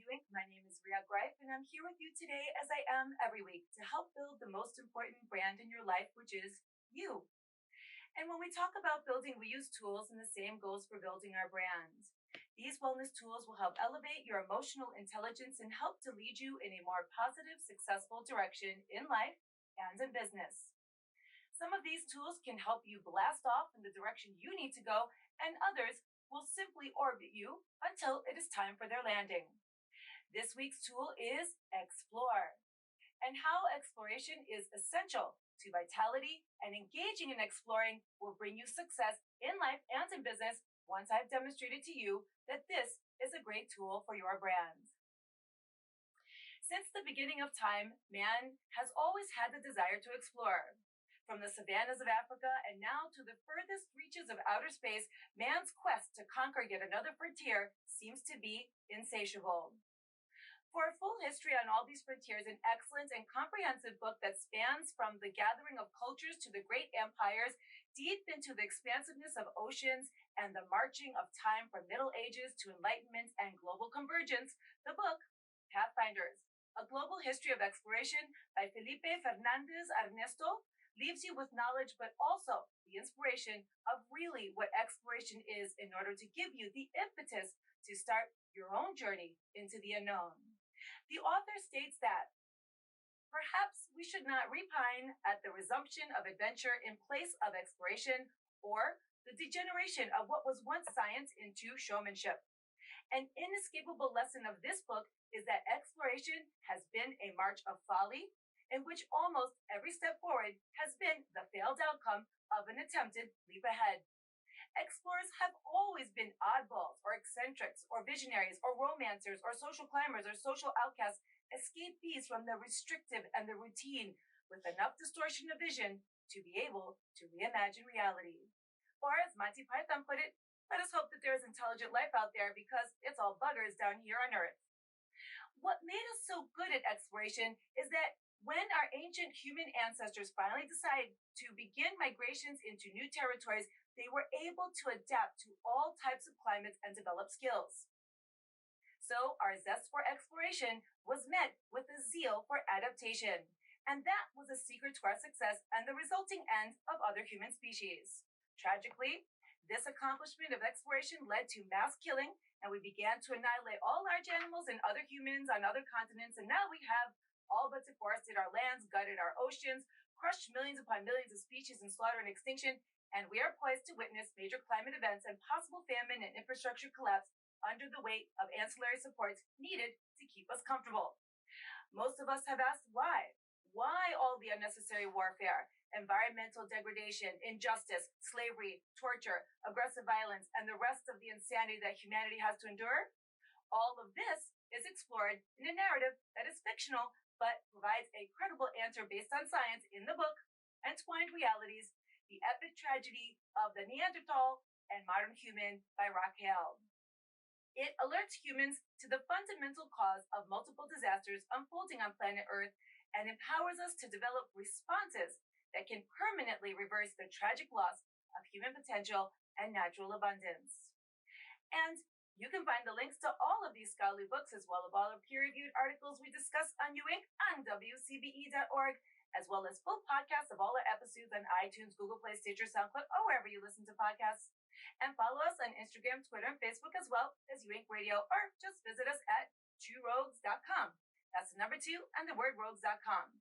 Ewing. My name is Ria Greif, and I'm here with you today, as I am every week, to help build the most important brand in your life, which is you. And when we talk about building, we use tools, and the same goes for building our brand. These wellness tools will help elevate your emotional intelligence and help to lead you in a more positive, successful direction in life and in business. Some of these tools can help you blast off in the direction you need to go, and others will simply orbit you until it is time for their landing. This week's tool is Explore, and how exploration is essential to vitality and engaging in exploring will bring you success in life and in business once I've demonstrated to you that this is a great tool for your brand. Since the beginning of time, man has always had the desire to explore. From the savannas of Africa and now to the furthest reaches of outer space, man's quest to conquer yet another frontier seems to be insatiable. For a full history on all these frontiers, an excellent and comprehensive book that spans from the gathering of cultures to the great empires, deep into the expansiveness of oceans and the marching of time from Middle Ages to Enlightenment and global convergence, the book, Pathfinders, A Global History of Exploration by Felipe Fernandez Ernesto, leaves you with knowledge, but also the inspiration of really what exploration is in order to give you the impetus to start your own journey into the unknown. The author states that perhaps we should not repine at the resumption of adventure in place of exploration or the degeneration of what was once science into showmanship. An inescapable lesson of this book is that exploration has been a march of folly, in which almost every step forward has been the failed outcome of an attempted leap ahead. Explorers have always been oddballs or eccentrics or visionaries or romancers or social climbers or social outcasts, escapees from the restrictive and the routine with enough distortion of vision to be able to reimagine reality. Or as Monty Python put it, let us hope that there is intelligent life out there because it's all buggers down here on Earth. What made us so good at exploration is that when our ancient human ancestors finally decided to begin migrations into new territories, they were able to adapt to all types of climates and develop skills. So our zest for exploration was met with a zeal for adaptation, and that was a secret to our success and the resulting end of other human species. Tragically, this accomplishment of exploration led to mass killing, and we began to annihilate all large animals and other humans on other continents, and now we have all but deforested our lands, gutted our oceans, crushed millions upon millions of species in slaughter and extinction, and we are poised to witness major climate events and possible famine and infrastructure collapse under the weight of ancillary supports needed to keep us comfortable. Most of us have asked why. Why all the unnecessary warfare, environmental degradation, injustice, slavery, torture, aggressive violence, and the rest of the insanity that humanity has to endure? All of this is explored in a narrative that is fictional but provides a credible answer based on science in the book, Entwined Realities, The Epic Tragedy of the Neanderthal and Modern Human by Raquel. It alerts humans to the fundamental cause of multiple disasters unfolding on planet Earth and empowers us to develop responses that can permanently reverse the tragic loss of human potential and natural abundance. And you can find the links to all of these scholarly books, as well as all the peer-reviewed articles we discuss on UInc on WCBE.org, as well as full podcasts of all our episodes on iTunes, Google Play, Stitcher, SoundCloud, or wherever you listen to podcasts. And follow us on Instagram, Twitter, and Facebook, as well as UInc Radio, or just visit us at tworogues.com. That's the number 2 and the word rogues.com.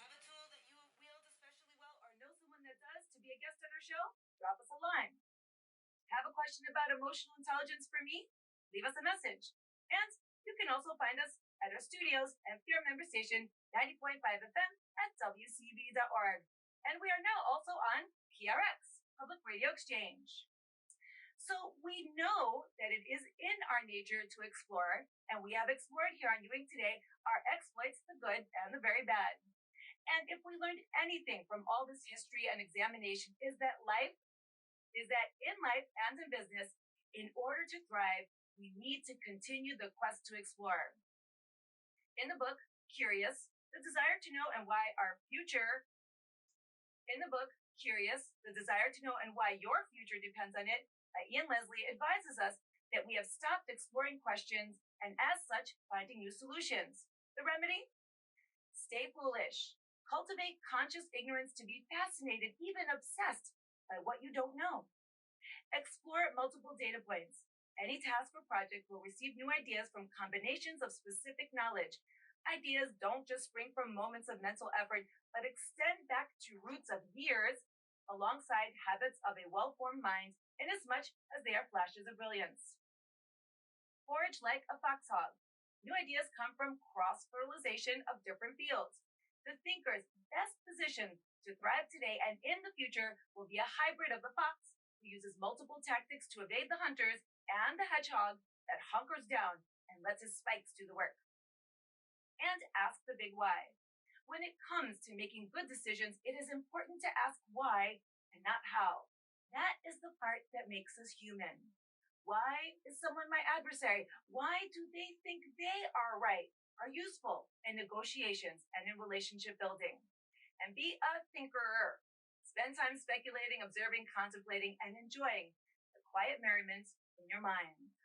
Have a tool that you wield especially well or know someone that does to be a guest on our show? Drop us a line. Have a question about emotional intelligence for me? Leave us a message. And you can also find us at our studios and your member station, 90.5 FM at WCB.org. And we are now also on PRX, Public Radio Exchange. So we know that it is in our nature to explore, and we have explored here on UInc today our exploits, the good and the very bad. And if we learned anything from all this history and examination is that in life and in business, in order to thrive, we need to continue the quest to explore. In the book, Curious, the desire to know and why our future, in the book, Curious, the desire to know and why your future depends on it, Ian Leslie advises us that we have stopped exploring questions and, as such, finding new solutions. The remedy? Stay foolish. Cultivate conscious ignorance to be fascinated, even obsessed, by what you don't know. Explore multiple data points. Any task or project will receive new ideas from combinations of specific knowledge. Ideas don't just spring from moments of mental effort, but extend back to roots of years alongside habits of a well formed mind, inasmuch as they are flashes of brilliance. Forage like a foxhog. New ideas come from cross fertilization of different fields. The thinker's best positioned to thrive today and in the future will be a hybrid of the fox, who uses multiple tactics to evade the hunters, and the hedgehog that hunkers down and lets his spikes do the work. And ask the big why. When it comes to making good decisions, it is important to ask why and not how. That is the part that makes us human. Why is someone my adversary? Why do they think they are right, are useful in negotiations and in relationship building? And be a thinker. Spend time speculating, observing, contemplating, and enjoying the quiet merriment in your mind.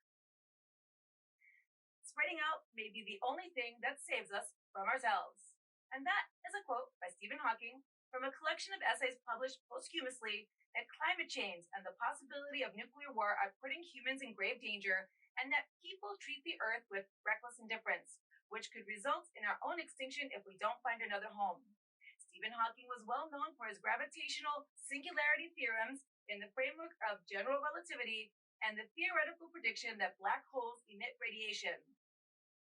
Spreading out may be the only thing that saves us from ourselves. And that is a quote by Stephen Hawking from a collection of essays published posthumously that climate change and the possibility of nuclear war are putting humans in grave danger, and that people treat the earth with reckless indifference, which could result in our own extinction if we don't find another home. Stephen Hawking was well known for his gravitational singularity theorems in the framework of general relativity and the theoretical prediction that black holes emit radiation.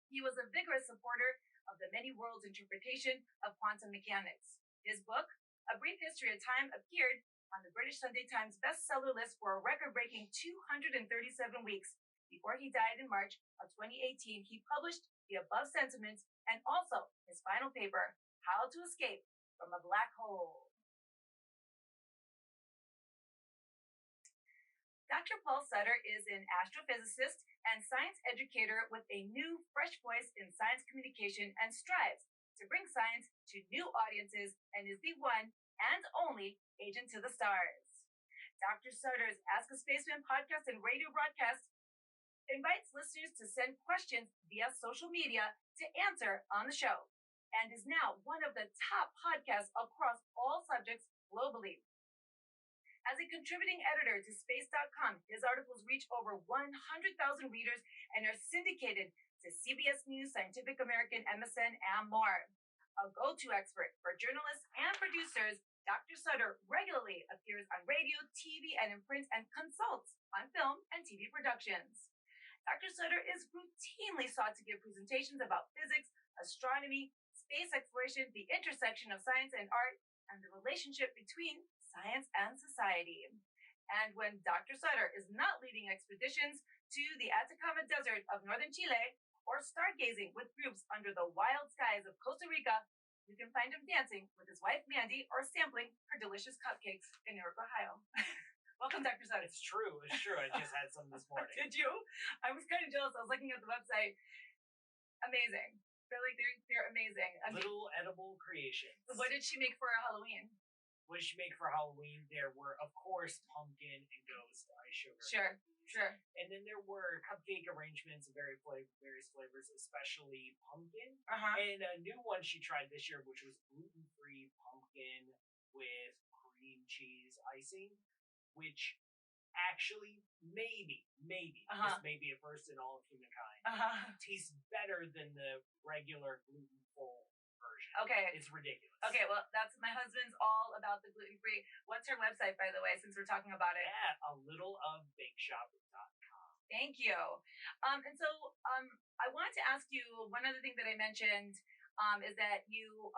He was a vigorous supporter of the many worlds interpretation of quantum mechanics. His book, A Brief History of Time, appeared on the British Sunday Times bestseller list for a record-breaking 237 weeks. Before he died in March of 2018, he published the above sentiments and also his final paper, How to Escape from a Black Hole. Dr. Paul Sutter is an astrophysicist and science educator with a new, fresh voice in science communication and strives to bring science to new audiences and is the one and only agent to the stars. Dr. Sutter's Ask a Spaceman podcast and radio broadcast invites listeners to send questions via social media to answer on the show, and is now one of the top podcasts across all subjects globally. As a contributing editor to Space.com, his articles reach over 100,000 readers and are syndicated to CBS News, Scientific American, MSN, and more. A go-to expert for journalists and producers, Dr. Sutter regularly appears on radio, TV, and in print, and consults on film and TV productions. Dr. Sutter is routinely sought to give presentations about physics, astronomy, space exploration, the intersection of science and art, and the relationship between science and society. And when Dr. Sutter is not leading expeditions to the Atacama Desert of northern Chile or stargazing with groups under the wild skies of Costa Rica, you can find him dancing with his wife Mandy or sampling her delicious cupcakes in Newark, Ohio. Welcome, Dr. Sutter. It's true. I just had some this morning. Did you? I was kind of jealous. I was looking at the website. Amazing. They're amazing. Little edible creations. What did she make for Halloween? What did she make for Halloween? There were, of course, pumpkin and ghost ice sugar. Sure. And then there were cupcake arrangements of various flavors, especially pumpkin. And a new one she tried this year, which was gluten-free pumpkin with cream cheese icing, which actually maybe this may be a first in all of humankind, tastes better than the regular gluten-full version. Okay. It's ridiculous. Okay, well, that's my husband's all about the gluten-free. What's her website, by the way, since we're talking about it? Yeah, alittleofbakeshop.com. Thank you. I wanted to ask you, one other thing that I mentioned is that you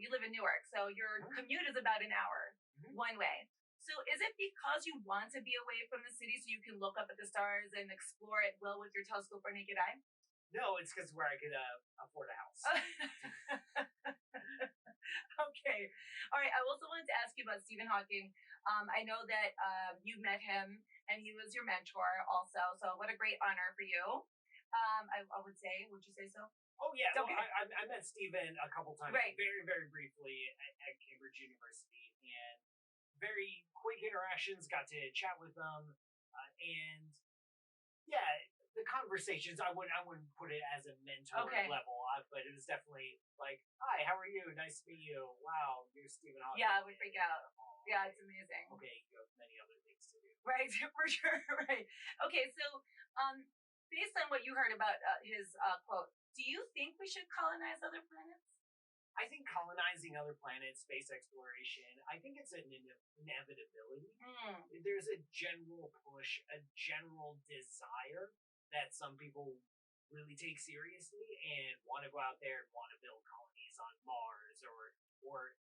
live in Newark, so your commute is about an hour one way. So is it because you want to be away from the city so you can look up at the stars and explore it well with your telescope or naked eye? No, it's because where I could afford a house. Okay. All right. I also wanted to ask you about Stephen Hawking. I know that you met him and he was your mentor also. So what a great honor for you. I would say, would you say so? Oh, yeah. Okay. Well, I met Stephen a couple times, right. Very, very briefly at Cambridge University. And very quick interactions, got to chat with them. And yeah, the conversations I wouldn't put it as a mentor Okay. level, but it was definitely like, "Hi, how are you? Nice to meet you. Wow, you're Stephen Hawking." Yeah, I would freak out. Yeah, it's amazing. Okay, you have many other things to do. Right, for sure. Right. Okay, so um, based on what you heard about his quote, do you think we should colonize other planets? I think colonizing other planets, space exploration, I think it's an inevitability. Mm, There's a general push, a general desire that some people really take seriously and want to go out there and want to build colonies on Mars or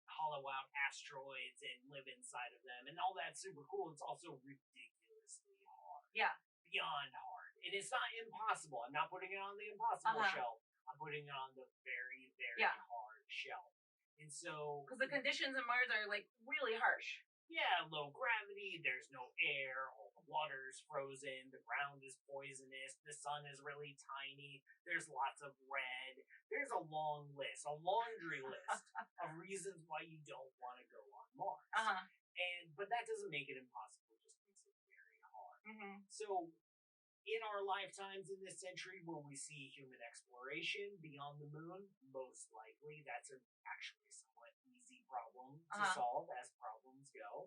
hollow out asteroids and live inside of them, and all that's super cool. It's also ridiculously hard, yeah. beyond hard. And it's not impossible. I'm not putting it on the impossible Uh-huh. shelf. I'm putting it on the very, very Yeah. hard shelf. And so, Because the conditions in Mars are like really harsh. yeah, low gravity, there's no air, all the water's frozen, the ground is poisonous, the sun is really tiny, there's lots of red. There's a long list, a laundry list of reasons why you don't want to go on Mars. Uh-huh. But that doesn't make it impossible, it just makes it very hard. Mm-hmm. So in our lifetimes in this century, will we see human exploration beyond the moon? Most likely. That's an actually somewhat easy problem to solve as problems go.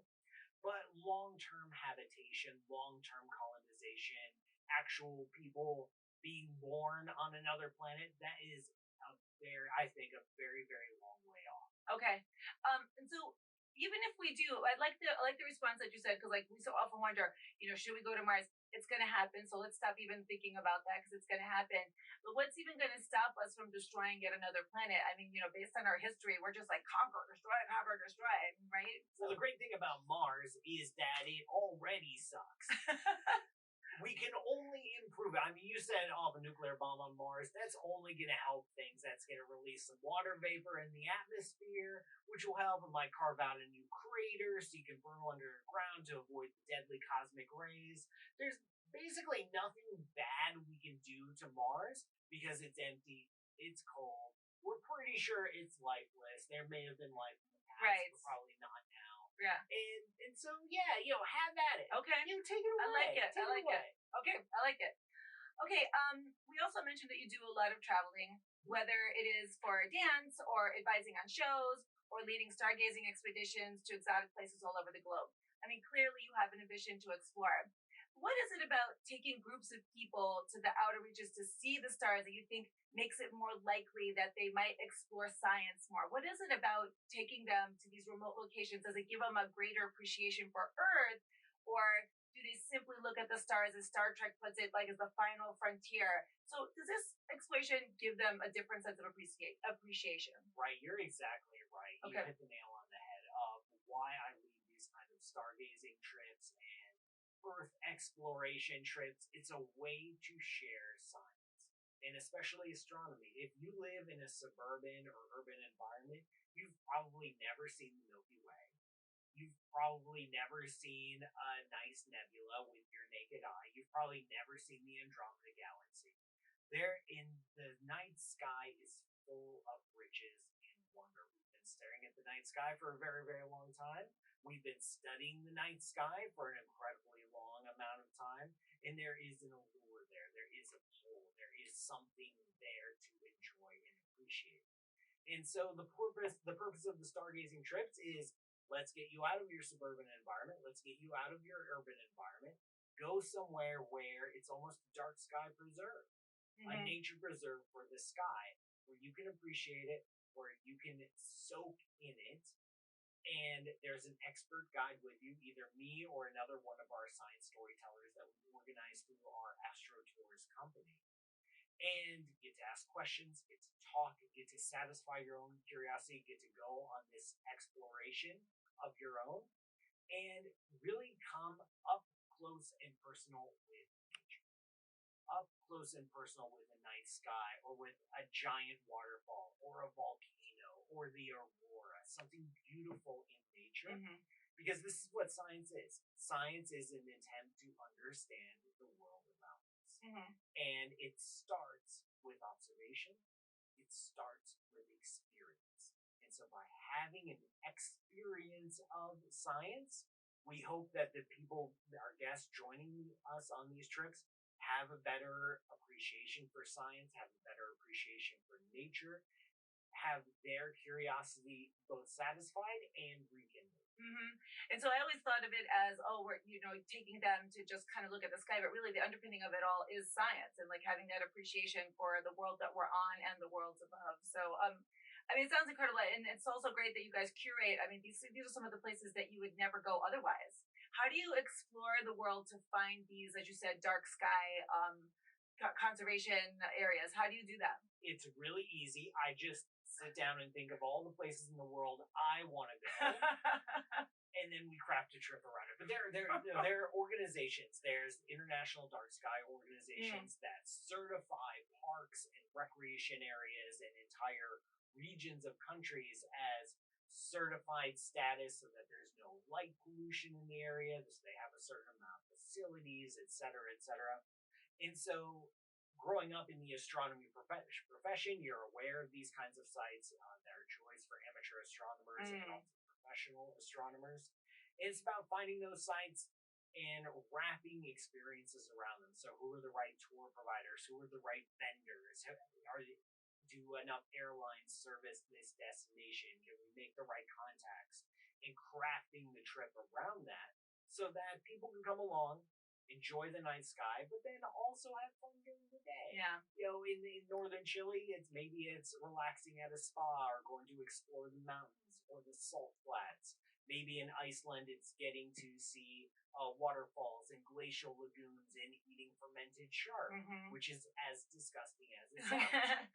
But long term habitation, long term colonization, actual people being born on another planet, that is I think, a very, very long way off. Okay. And so even if we do, I like the response that you said because like we so often wonder, should we go to Mars? It's going to happen, so let's stop even thinking about that because it's going to happen. But what's even going to stop us from destroying yet another planet? I mean, based on our history, we're just like conquer, destroy, right? Well, the great thing about Mars is that it already sucks. We can only improve it. I mean, you said, the nuclear bomb on Mars, that's only going to help things. That's going to release some water vapor in the atmosphere, which will help. It might carve out a new crater so you can burn underground to avoid the deadly cosmic rays. There's basically nothing bad we can do to Mars because it's empty, it's cold. We're pretty sure it's lifeless. There may have been life in the past, Right. but probably not now. Yeah. And so, yeah, have at it. Okay. Take it away. I like it. Take I like away. it. Okay, I like it. Okay, we also mentioned that you do a lot of traveling, whether it is for dance or advising on shows or leading stargazing expeditions to exotic places all over the globe. I mean, clearly you have an ambition to explore. What is it about taking groups of people to the outer reaches to see the stars that you think makes it more likely that they might explore science more? What is it about taking them to these remote locations? Does it give them a greater appreciation for Earth? Or do they simply look at the stars, as Star Trek puts it, like as the final frontier? So does this exploration give them a different sense of appreciation? Right, you're exactly right. Okay. You hit the nail on the head of why I lead these kind of stargazing trips and Earth exploration trips. It's a way to share science, and especially astronomy. If you live in a suburban or urban environment, you've probably never seen the Milky Way. You've probably never seen a nice nebula with your naked eye. You've probably never seen the Andromeda Galaxy. There in the night sky is full of riches and wonder. We've been staring at the night sky for a very, very long time. We've been studying the night sky for an incredibly long amount of time, and there is an allure there. There is a pull. There is something there to enjoy and appreciate. And so the purpose of the stargazing trips is let's get you out of your suburban environment. Let's get you out of your urban environment. Go somewhere where it's almost a dark sky preserve, a nature preserve for the sky, where you can appreciate it, where you can soak in it. And there's an expert guide with you, either me or another one of our science storytellers that we organize through our Astro Tours company. And get to ask questions, get to talk, get to satisfy your own curiosity, get to go on this exploration of your own, and really come up close and personal with nature. Up close and personal with the night sky, or with a giant waterfall, or a volcano, or the aurora, something beautiful in nature. Because this is what science is. Science is an attempt to understand the world around us. And it starts with observation. It starts with experience. And so by having an experience of science, we hope that the people, our guests joining us on these trips, have a better appreciation for science, have a better appreciation for nature, have their curiosity both satisfied and rekindled. And so I always thought of it as, oh, we're taking them to just kind of look at the sky, but really the underpinning of it all is science and like having that appreciation for the world that we're on and the worlds above. So I mean, it sounds incredible, and it's also great that you guys curate. I mean, these are some of the places that you would never go otherwise. How do you explore the world to find these, as you said, dark sky conservation areas? How do you do that? It's really easy. I just sit down and think of all the places in the world I want to go, and then we craft a trip around it. But there are organizations. There's international dark sky organizations that certify parks and recreation areas and entire regions of countries as certified status, so that there's no light pollution in the area. So they have a certain amount of facilities, et cetera, et cetera. And so growing up in the astronomy profession, you're aware of these kinds of sites. That are joys for amateur astronomers and also professional astronomers. It's about finding those sites and wrapping experiences around them. So who are the right tour providers? Who are the right vendors? Do enough airlines service this destination? Can we make the right contacts? And crafting the trip around that so that people can come along, enjoy the night sky, but then also have fun during the day. Yeah. In northern Chile, it's relaxing at a spa or going to explore the mountains or the salt flats. Maybe in Iceland, it's getting to see waterfalls and glacial lagoons and eating fermented shark, which is as disgusting as it sounds.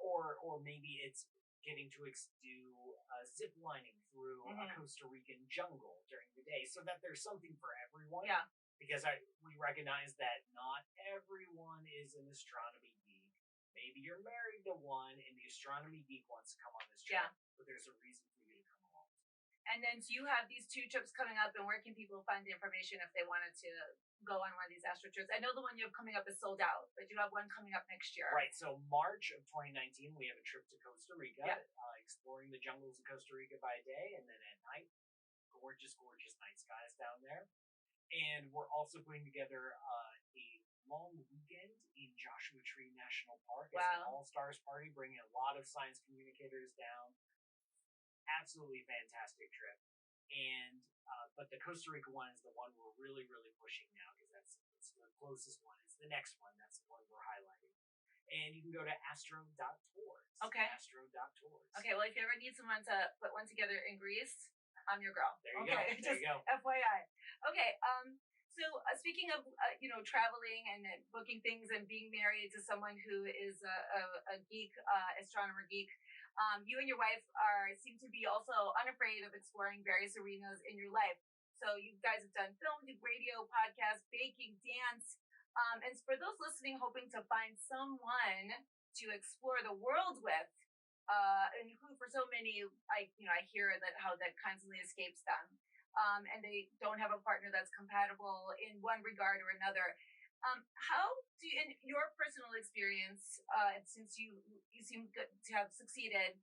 Or maybe it's getting to do zip lining through a Costa Rican jungle during the day, so that there's something for everyone. Yeah. Because we recognize that not everyone is an astronomy geek. Maybe you're married to one, and the astronomy geek wants to come on this trip, but there's a reason for you to come along. And then so you have these 2 trips coming up, and where can people find the information if they wanted to go on one of these astro trips? I know the one you have coming up is sold out, but you have one coming up next year. Right. So March of 2019, we have a trip to Costa Rica, exploring the jungles of Costa Rica by day, and then at night, gorgeous, gorgeous night skies down there. And we're also putting together a long weekend in Joshua Tree National Park. It's an all-stars party, bringing a lot of science communicators down. Absolutely fantastic trip. And but the Costa Rica one is the one we're really, really pushing now, because that's the closest one. It's the next one. That's the one we're highlighting. And you can go to astro.tours. Okay. Astro.tours. Okay, well, if you ever need someone to put one together in Greece, I'm your girl. There you go. There you go. FYI. Okay. So speaking of traveling and booking things and being married to someone who is a geek, astronomer geek, you and your wife seem to be also unafraid of exploring various arenas in your life. So you guys have done film, radio, podcast, baking, dance, and for those listening, hoping to find someone to explore the world with. And who for so many, I hear that how that constantly escapes them, and they don't have a partner that's compatible in one regard or another. How do you, in your personal experience, since you seem good to have succeeded,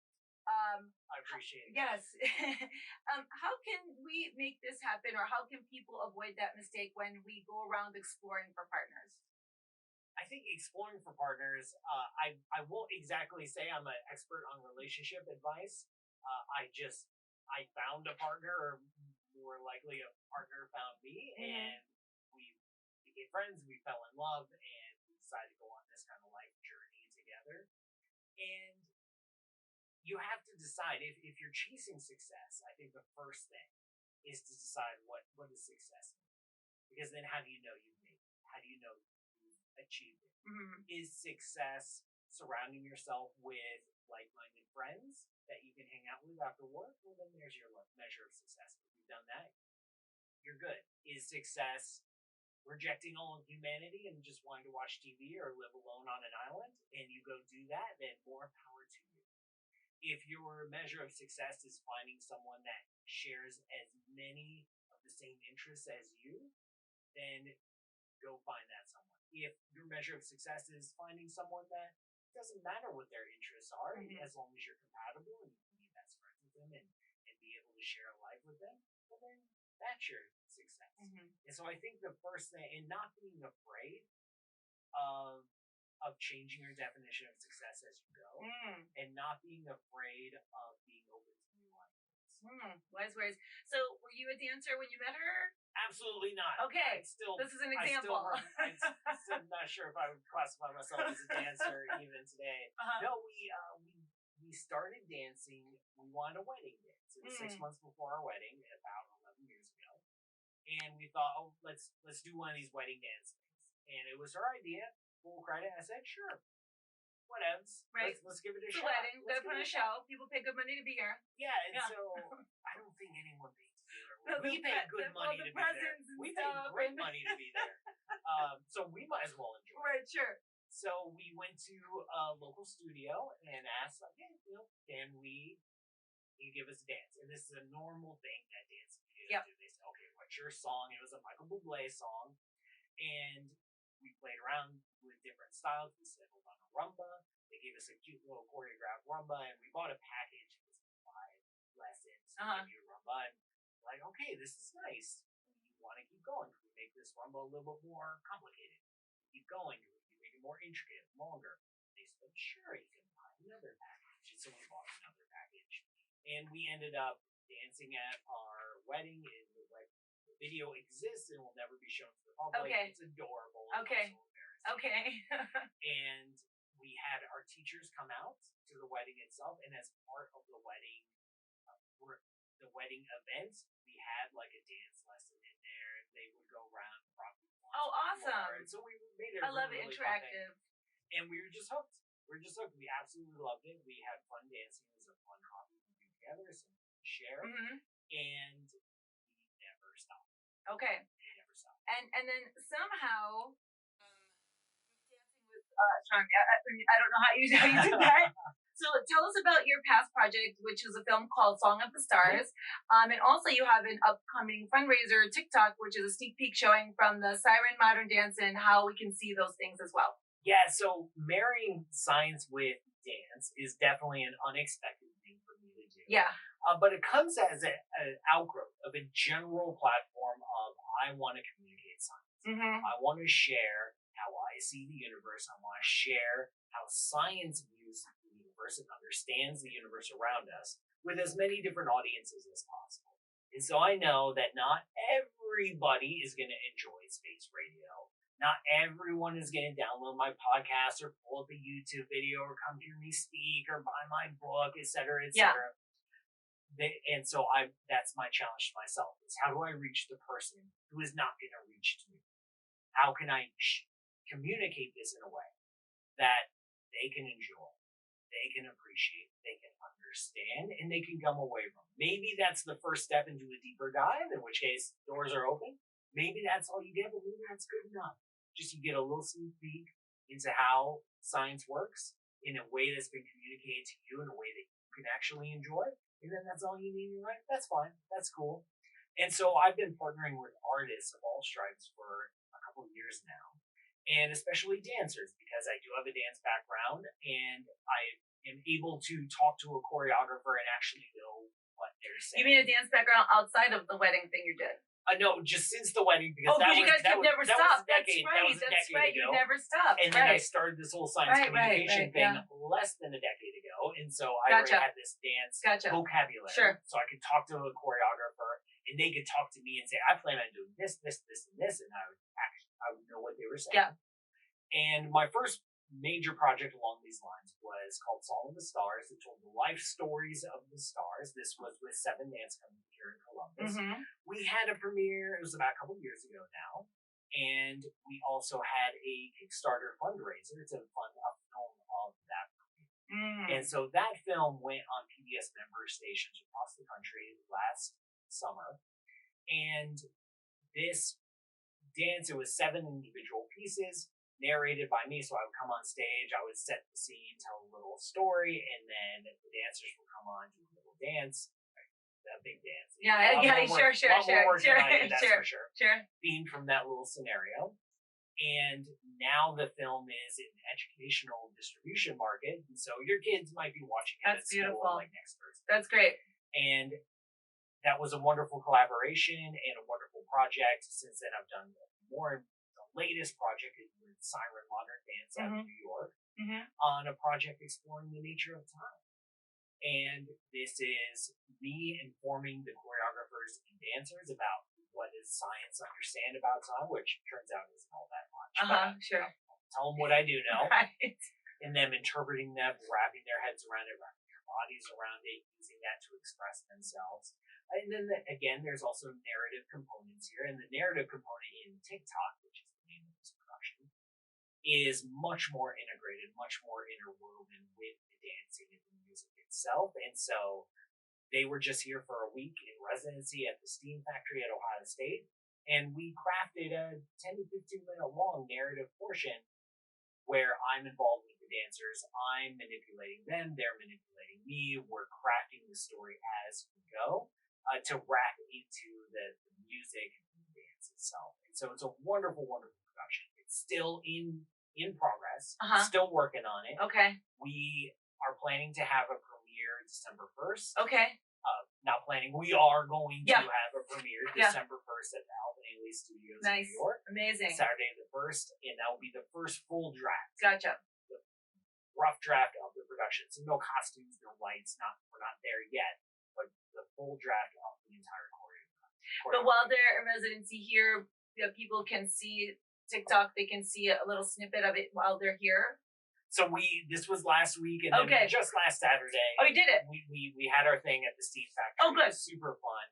I appreciate it. Yes. How can we make this happen, or how can people avoid that mistake when we go around exploring for partners? I think exploring for partners, I won't exactly say I'm an expert on relationship advice. I found a partner, or more likely a partner found me, and we became friends, we fell in love, and we decided to go on this kind of life journey together. And you have to decide, if you're chasing success, I think the first thing is to decide what does success mean? Because then how do you know you've made it? How do you know achieved it? Is success surrounding yourself with like-minded friends that you can hang out with after work? Well, then there's your measure of success. If you've done that, you're good. Is success rejecting all of humanity and just wanting to watch TV or live alone on an island, and you go do that, then more power to you. If your measure of success is finding someone that shares as many of the same interests as you, then go find that someone. If your measure of success is finding someone that doesn't matter what their interests are, as long as you're compatible and you can be best friends with them and be able to share a life with them, well, then that's your success. And so I think the first thing, and not being afraid of changing your definition of success as you go, and not being afraid of being open to new ideas. Wise words. So, were you a dancer when you met her? Absolutely not. Okay, Still, this is an example. I'm still not sure if I would classify myself as a dancer even today. No, we started dancing. We wanted a wedding dance. It was 6 months before our wedding, about 11 years ago, and we thought, oh, let's do one of these wedding dance things. And it was her idea. Full credit. I said, sure. Whatevs. Right. Let's give it a it's shot. A wedding. Let's put on a show. People pay good money to be here. Yeah, and so I don't think anyone paid to be there. We paid good money to be there. We paid great money to be there. So we might as well enjoy. Right, sure. So we went to a local studio and asked, like, hey, can you give us a dance? And this is a normal thing that dance studios do. They say, okay, what's your song? It was a Michael Bublé song, and we played around with different styles. We settled on a rumba. They gave us a cute little choreographed rumba, and we bought a package. It was 5 lessons to give you a rumba. And we're like, okay, this is nice. We want to keep going. Can we make this rumba a little bit more complicated? Keep going. We can make it more intricate, longer. They said, sure, you can buy another package. And so we bought another package. And we ended up dancing at our wedding. And the video exists and will never be shown to the public. Okay. It's adorable. Okay. Okay. And we had our teachers come out to the wedding itself, and as part of the wedding event, we had like a dance lesson in there, and they would go around and rock the floor. Oh, awesome! And so we made it. I love it, interactive. And we were just hooked. We absolutely loved it. We had fun dancing. It was a fun hobby to do together, something to share, and we never stopped. Okay. We never stopped. And then somehow. Sean, I don't know how you did that. So tell us about your past project, which is a film called Song of the Stars. And also you have an upcoming fundraiser TikTok, which is a sneak peek showing from the Siren Modern Dance and how we can see those things as well. Yeah, so marrying science with dance is definitely an unexpected thing for me to do. Yeah. But it comes as an outgrowth of a general platform of I want to communicate science. I want to share how I see the universe. I want to share how science views the universe and understands the universe around us with as many different audiences as possible. And so I know that not everybody is going to enjoy space radio. Not everyone is going to download my podcast or pull up a YouTube video or come hear me speak or buy my book, etc., etc. And so that's my challenge to myself is how do I reach the person who is not going to reach to me? How can I communicate this in a way that they can enjoy, they can appreciate, they can understand, and they can come away from. Maybe that's the first step into a deeper dive, in which case doors are open. Maybe that's all you get, but maybe that's good enough. Just you get a little sneak peek into how science works in a way that's been communicated to you in a way that you can actually enjoy, and then that's all you need in your life. That's fine. That's cool. And so I've been partnering with artists of all stripes for a couple of years now. And especially dancers, because I do have a dance background, and I am able to talk to a choreographer and actually know what they're saying. You mean a dance background outside of the wedding thing you did? No, just since the wedding, because you guys could never stop. That's right. You never stopped. And then I started this whole science communication thing less than a decade ago, and so I already had this dance vocabulary. Sure. So I could talk to a choreographer, and they could talk to me and say, "I plan on doing this, this, this, and this," and I would know what they were saying. Yeah. And my first major project along these lines was called Song of the Stars. It told the life stories of the stars. This was with 7 Dance Company here in Columbus. We had a premiere, it was about a couple years ago now, and we also had a Kickstarter fundraiser to fund a film of that premiere. And so that film went on PBS member stations across the country last summer. And this dance, it was 7 individual pieces narrated by me. So I would come on stage, I would set the scene, tell a little story, and then the dancers would come on, do a little dance, a big dance. Sure. For sure. Sure. Themed from that little scenario. And now the film is in educational distribution market, and so your kids might be watching it at school like next Thursday. That's great. And that was a wonderful collaboration and a wonderful project. Since then, I've done more. The latest project is with Siren Modern Dance out of New York Mm-hmm. on a project exploring the nature of time. And this is me informing the choreographers and dancers about what does science understand about time, which turns out isn't all that much. Sure. Tell them what I do know. Right. And them interpreting that, wrapping their heads around it, wrapping their bodies around it, using that to express themselves. And then again, there's also narrative components here. And the narrative component in TikTok, which is the name of this production, is much more integrated, much more interwoven with the dancing and the music itself. And so they were just here for a week in residency at the Steam Factory at Ohio State. And we crafted a 10 to 15 minute long narrative portion where I'm involved with the dancers. I'm manipulating them. They're manipulating me. We're crafting the story as we go to wrap into the music and the dance itself. And so it's a wonderful, wonderful production. It's still in progress. Still working on it. Okay. We are planning to have a premiere December 1st. Okay. Not planning. We are going to have a premiere December 1st at the Alvin Ailey Studios in New York. Amazing. Saturday the 1st, and that will be the first full draft. Gotcha. The rough draft of the production. So no costumes, no lights. We're not there yet, but the full draft of the entire choreography. But while they're in residency here, people can see TikTok. They can see a little snippet of it while they're here. So this was last week, and then just last Saturday. Oh, you did it? We had our thing at the Steam Factory. Oh, good. It was super fun.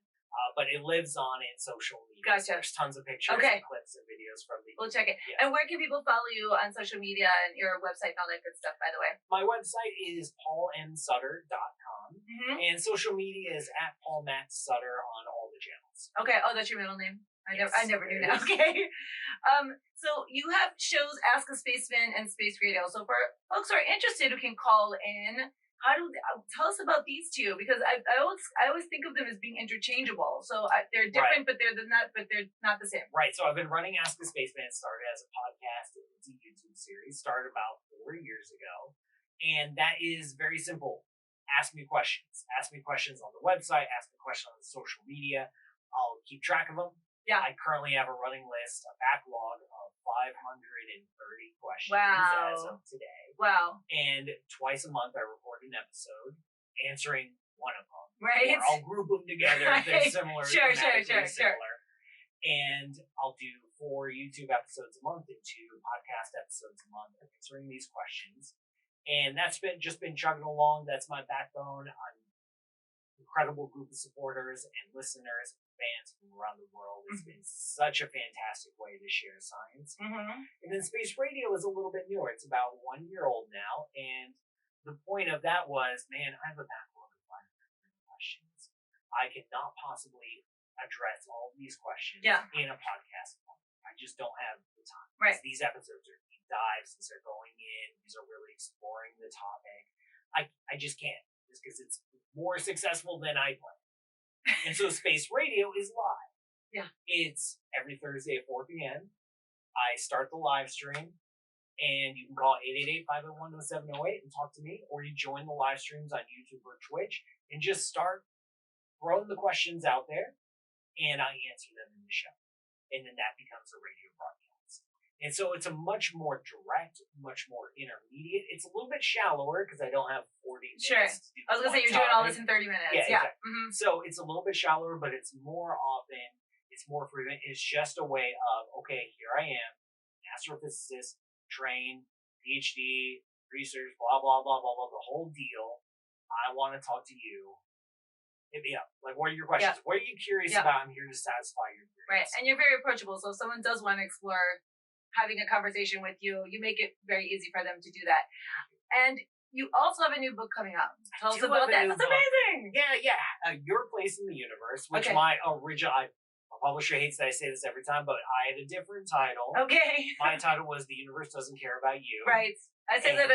But it lives on in social media. Gotcha. There's tons of pictures and clips and videos from the. We'll check it. Yeah. And where can people follow you on social media and your website and all that good stuff, by the way? My website is paulmsutter.com. And social media is at paulmattsutter on all the channels. Okay. Oh, that's your middle name? I never knew that. Okay. So you have shows Ask a Spaceman and Space Radio. So for folks who are interested who can call in, tell us about these two, because I always think of them as being interchangeable. So they're different, but they're not the same. Right. So I've been running Ask a Spaceman. It started as a podcast. It's a YouTube series. Started about 4 years ago, and that is very simple. Ask me questions. Ask me questions on the website. Ask me questions on the social media. I'll keep track of them. Yeah. I currently have a running list, a backlog of 530 questions as of today. Wow. And twice a month I record an episode answering one of them. Right. Or I'll group them together if they're similar. Sure. And I'll do 4 YouTube episodes a month and 2 podcast episodes a month answering these questions. And that's been chugging along. That's my backbone. I'm an incredible group of supporters and listeners, fans from around the world. It's been such a fantastic way to share science. And then Space Radio is a little bit newer. It's about 1 year old now. And the point of that was, man, I have a backlog of 500 questions. I cannot possibly address all of these questions in a podcast. I just don't have the time. Right. These episodes are deep dives. These are going in. These are really exploring the topic. I just can't, just because it's more successful than I planned. And so Space Radio is live. Yeah. It's every Thursday at 4 p.m. I start the live stream, and you can call 888-501-0708 and talk to me, or you join the live streams on YouTube or Twitch and just start throwing the questions out there, and I answer them in the show. And then that becomes a radio broadcast. And so it's a much more direct, much more intermediate. It's a little bit shallower because I don't have 40 minutes. Sure. I was going to say, you're doing all this in 30 minutes. Yeah. Exactly. So it's a little bit shallower, but it's more often, it's more frequent. It's just a way of, okay, here I am, astrophysicist, trained, PhD, research, blah, blah, blah, blah, blah, the whole deal. I want to talk to you. Hit me up. Like, what are your questions? What are you curious about? I'm here to satisfy your curiosity. Right. And you're very approachable. So if someone does want to explore having a conversation with you, you make it very easy for them to do that. And you also have a new book coming out. Tell us about that. That's amazing. Yeah. Your Place in the Universe, which my publisher hates that I say this every time, but I had a different title. Okay. My title was The Universe Doesn't Care About You. Right. I say that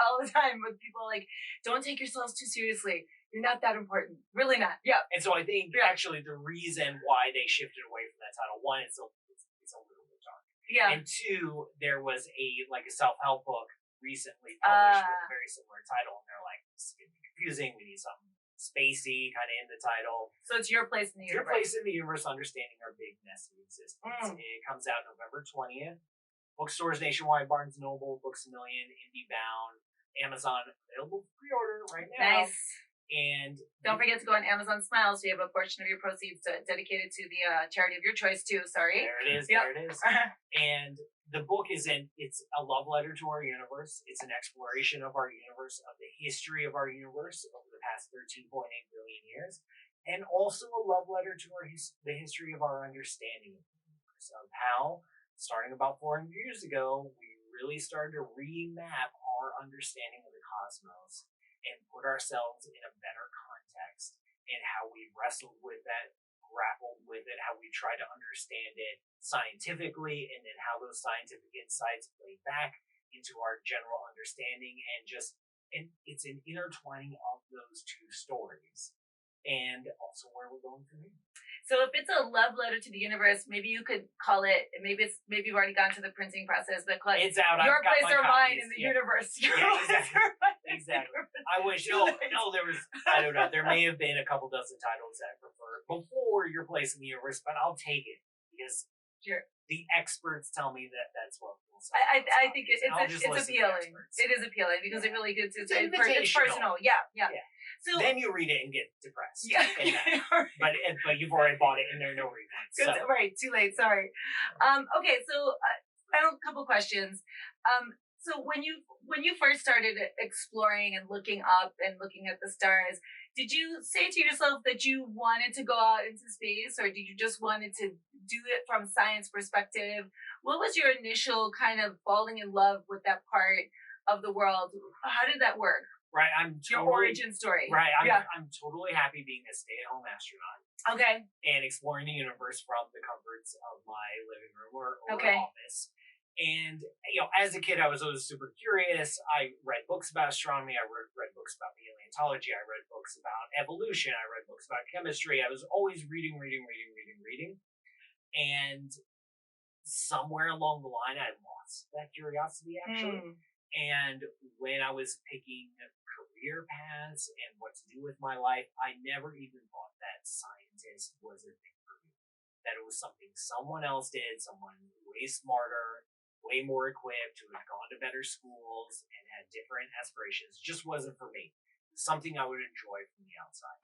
all the time with people, like, don't take yourselves too seriously. You're not that important. Really not. Yeah. And so I think actually the reason why they shifted away from that title, one, it's a little bit dark. Yeah. And 2, there was a self-help book recently published with a very similar title, and they're like, this is going to be confusing. We need something spacey kind of in the title. So it's Your Place in the Universe. Your Place in the Universe, Understanding Our Big Messy Existence. It comes out November 20th. bookstores nationwide, Barnes& Noble, Books A Million, IndieBound, Amazon, available for pre-order right now. Nice. And don't forget to go on Amazon Smiles. So you have a portion of your proceeds dedicated to the charity of your choice too. Sorry. There it is. Yep. There it is. And the book it's a love letter to our universe. It's an exploration of our universe, of the history of our universe over the past 13.8 billion years, and also a love letter to the history of our understanding of the universe, of how, starting about 400 years ago, we really started to remap our understanding of the cosmos and put ourselves in a better context, and how we wrestled with that, grappled with it, how we try to understand it scientifically, and then how those scientific insights play back into our general understanding, and it's an intertwining of those two stories, and also where we're going from here. So if it's a love letter to the universe, maybe you could call it. Maybe you've already gone to the printing process, but call it it's out. Your Place or Mine in the Universe. Exactly. I wish. No, there was. I don't know. There may have been a couple dozen titles that I prefer before Your Place in the Universe, but I'll take it because the experts tell me that's what. I think it's appealing. It is appealing because it really gets it's personal. Yeah. So then you read it and get depressed. Yeah. But you've already bought it and there are no refunds. So. Right. Too late. Sorry. Okay. So final couple questions. So when you first started exploring and looking up and looking at the stars, did you say to yourself that you wanted to go out into space, or did you just wanted to do it from science perspective? What was your initial kind of falling in love with that part of the world? How did that work? Right, your origin story. Right, I'm totally happy being a stay-at-home astronaut. Okay. And exploring the universe from the comforts of my living room or office. And as a kid, I was always super curious. I read books about astronomy. I read books about paleontology. I read books about evolution. I read books about chemistry. I was always reading. And somewhere along the line, I lost that curiosity, actually. And when I was picking career paths and what to do with my life, I never even thought that scientist was a thing for me. That it was something someone else did, someone way smarter, way more equipped, who had gone to better schools and had different aspirations. It just wasn't for me. Something I would enjoy from the outside.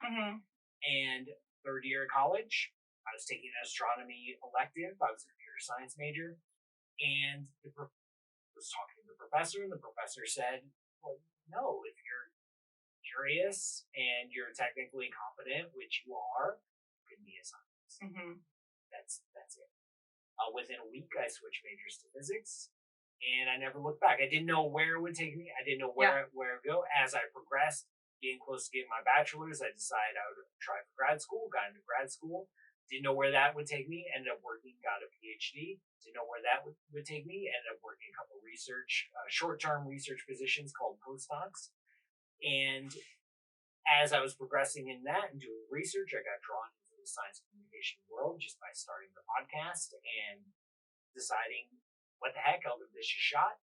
And third year of college, I was taking an astronomy elective. I was a computer science major. And was talking to the professor, and the professor said, well, no, if you're curious and you're technically competent, which you are, you can be a scientist. That's it. Within a week, I switched majors to physics, and I never looked back. I didn't know where it would take me. I didn't know where to go. As I progressed, getting close to getting my bachelor's, I decided I would try for grad school, got into grad school. Didn't know where that would take me. Ended up working, got a PhD. Didn't know where that would take me. Ended up working a couple of short-term research positions called postdocs. And as I was progressing in that and doing research, I got drawn into the science communication world just by starting the podcast and deciding, what the heck, I'll give this a shot.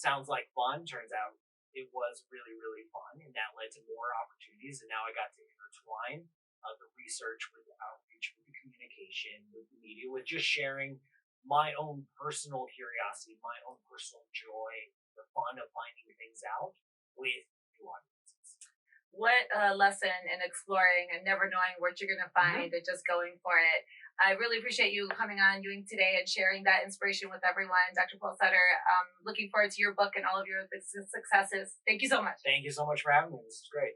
Sounds like fun. Turns out it was really, really fun. And that led to more opportunities. And now I got to intertwine the research with the outreach, with the communication, with the media, with just sharing my own personal curiosity, my own personal joy, the fun of finding things out with new audiences. What a lesson in exploring and never knowing what you're going to find and just going for it. I really appreciate you coming on, doing today, and sharing that inspiration with everyone. Dr. Paul Sutter, looking forward to your book and all of your successes. Thank you so much. Thank you so much for having me. This is great.